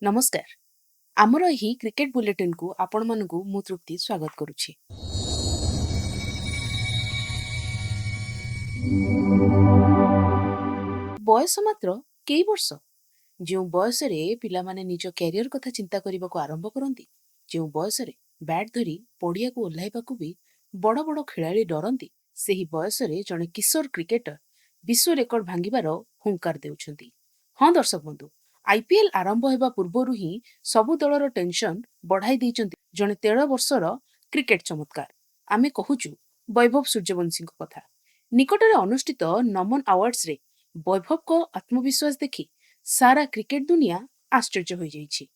नमस्कार आमर ही cricket bulletin को आपण मानकु मु तृप्ति स्वागत करुछि। बयस मात्र कई वर्ष जो बयस रे पिला माने निज कैरियर कथा चिंता करने को आरंभ करती, जो बयस रे बैट धरी पड़िया को ओह्लाइबाकू भी बड़ बड़ खिलाड़ी डरती, सेही बयस रे जड़े किशोर क्रिकेटर विश्व रेकर्ड भांगिबार हुंकार देउछंती। हाँ दर्शक बंधु, आईपीएल आरंभ होगा पूर्व ही सबु दलर टेंशन बढ़ाई देइछंती जड़े 13 वर्षर क्रिकेट चमत्कार। आमे कहूचु वैभव सूर्यवंशी कथा। निकटरे अनुष्ठित नमन अवार्ड्स रे वैभव को आत्मविश्वास देखि सारा क्रिकेट दुनिया आश्चर्य हो जाइछि।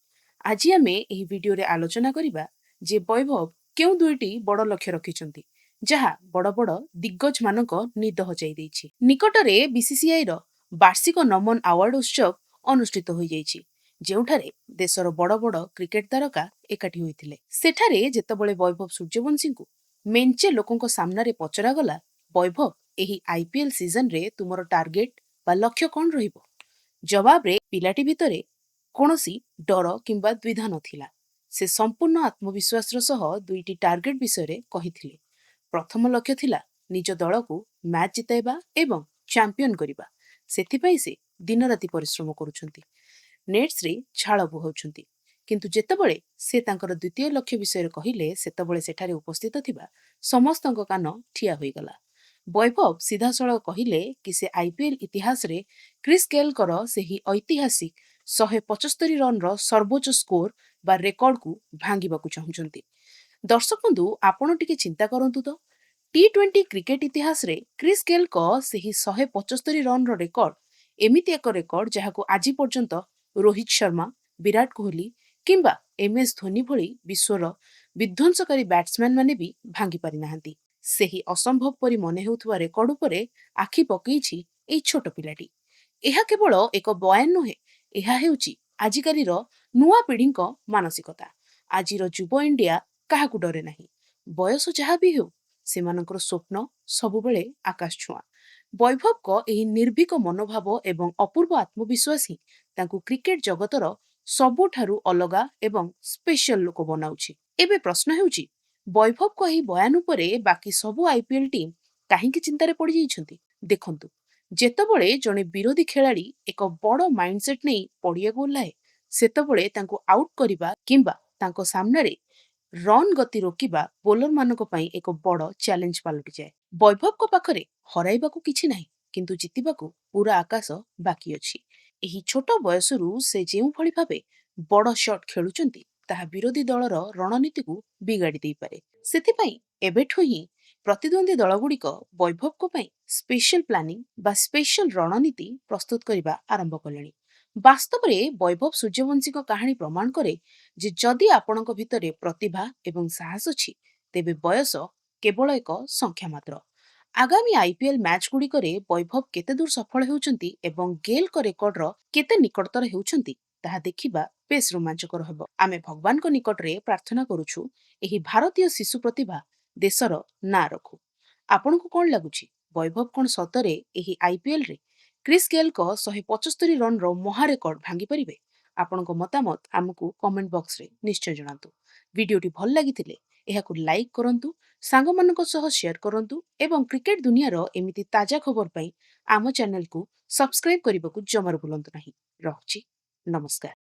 आज आमे एही वीडियो रे आलोचना करिबा जे वैभव केउ दुईटी बड़ लक्ष्य रखिछंती जहा बड़ बड़ दिग्गज मानक निद हजाई देइछि। निकटरे बीसीसीआई रो वार्षिक नमन अवार्ड उत्सव अनुष्ठित हो जाइछि, जेउठारे देशर बड़ बड़ क्रिकेट तारका एकाठी होइथिले। सेठारे जेतेबेले वैभव सूर्यवंशी को मेंचे लोकंक सामना रे पचरा गला, वैभव एही आईपीएल सीजन रे तुमर टार्गेट बा लक्ष्य कौन रहिबो? जवाब रे पिलाटी भितरे कोनोसी डर किंबा द्विधा नथिला। से संपूर्ण आत्मविश्वास सह दुईटी टार्गेट विषय रे कहिथिले। प्रथम लक्ष्य थिला निज दल को मैच जिताइबा एवं चैंपियन करिबा। सेथिपई से दिन राति परिश्रम करुछंती, नेट्स रे झाळ बुहाउछंती। किंतु जेतेबेले से तांकर द्वितीय लक्ष्य विषय कहिले, सेतेबेले सेठारे उपस्थित थिबा समस्तक कान ठिया होई गला। वैभव सीधासळख कहिले कि से आईपीएल इतिहास रे क्रिस गेल कर सेही ऐतिहासिक 175 रन रो सर्वोच्च स्कोर बा रेकर्ड को भांगिबाकू चाहुचंती। दर्शक बंधु, आपण टिके चिंता करंतु तो टी20 क्रिकेट इतिहास रे क्रिस गेल को सेही 175 रन रो रेकर्ड एमिति एक रेकर्ड जहाको आज पर्यंत रोहित शर्मा, विराट कोहली किंबा एमएस धोनी भली विश्वर विध्वंसकारी बैट्समैन माने भी भांगी पारि नाहंती। सेही असंभव परि मने हेउथुवा रेकर्ड उपरे आखि पकेइछि एई छोट पिलाटी। एहा केवल एक बयान नुहे, एहा हेउछि आजिकालीर नुआ पीढ़ीक मानसिकता। आजिर युव इंडिया काहाकू डरे नाही। बयस जहा भी हेउ, सेमानकर स्वप्न सबुबेले आकाश छुआ। वैभव को एही निर्भीक मनोभाव एवं अपूर्व आत्मविश्वास ही तांकू क्रिकेट जगतर सबुठारु अलगा एवं स्पेशल लोक बनाउछि। एबे प्रश्न हेउछि, वैभव को एही बयान उपरे बाकी सबु आईपीएल टीम काहेकि चिंतारे पड़ी जाइछंती? देखंतु, जेतेबेले जणे विरोधी खेलाड़ी एक बड़ माइंडसेट नै पड़िया ओह्लाए, सेतेबेले तांकू आउट करिबा किंबा तांको सामने रे रन गति रोकिबा बोलर मानक पई एक बड़ चैलेंज पालटि जाए। वैभव को पाखरे हराइबाकू किछि नाही, किंतु जितिबाकू पूरा आकाश बाकी अछि। एही छोट बयसरू से जेउ भली भाबे बड़ शॉट खेलुचंती, ताहा विरोधी दलर रणनीति को बिगाड़ी देई पारे। सेथिपई एबेठु ही प्रतिद्वंदी दलगुड़िक वैभव को पई स्पेशल प्लानिंग बा स्पेशल रणनीति प्रस्तुत करिबा आरंभ कलेनी। वास्तव रे वैभव सूर्यवंशी को कहानी प्रमाण करे जे जदि आपणक भितरे प्रतिभा एवं साहस अछि, तेबे बयस केवल एक संख्या मात्र। आगामी आईपीएल मैच गुड़िक वैभव केते दूर सफल हेउचंती एवं गेल को रेकर्ड रो केते निकटतर हेउचंती ताहा देखिबा बेस रोमांचकर हेबो। आमे भगवान को निकट रे प्रार्थना करूछु एही भारतीय शिशु प्रतिभा देशर ना रखु। आपण को कोन लागुछि, वैभव कोन सतरे एही आईपीएल रे क्रिस गेल को 175 रन रो महा रेकर्ड भांगी परिबे? आपण को मतामत हमकु कमेंट बॉक्स रे निश्चय जणातु। वीडियोटी भल लागिथिले एहाकु लाइक करंतु, सांग मानक सह शेयर करंतु एवं क्रिकेट दुनिया रो एमिति ताजा खबर पई आम चैनल को सब्सक्राइब करबाकू जमार भूलंतु नाही। रहुछि, नमस्कार।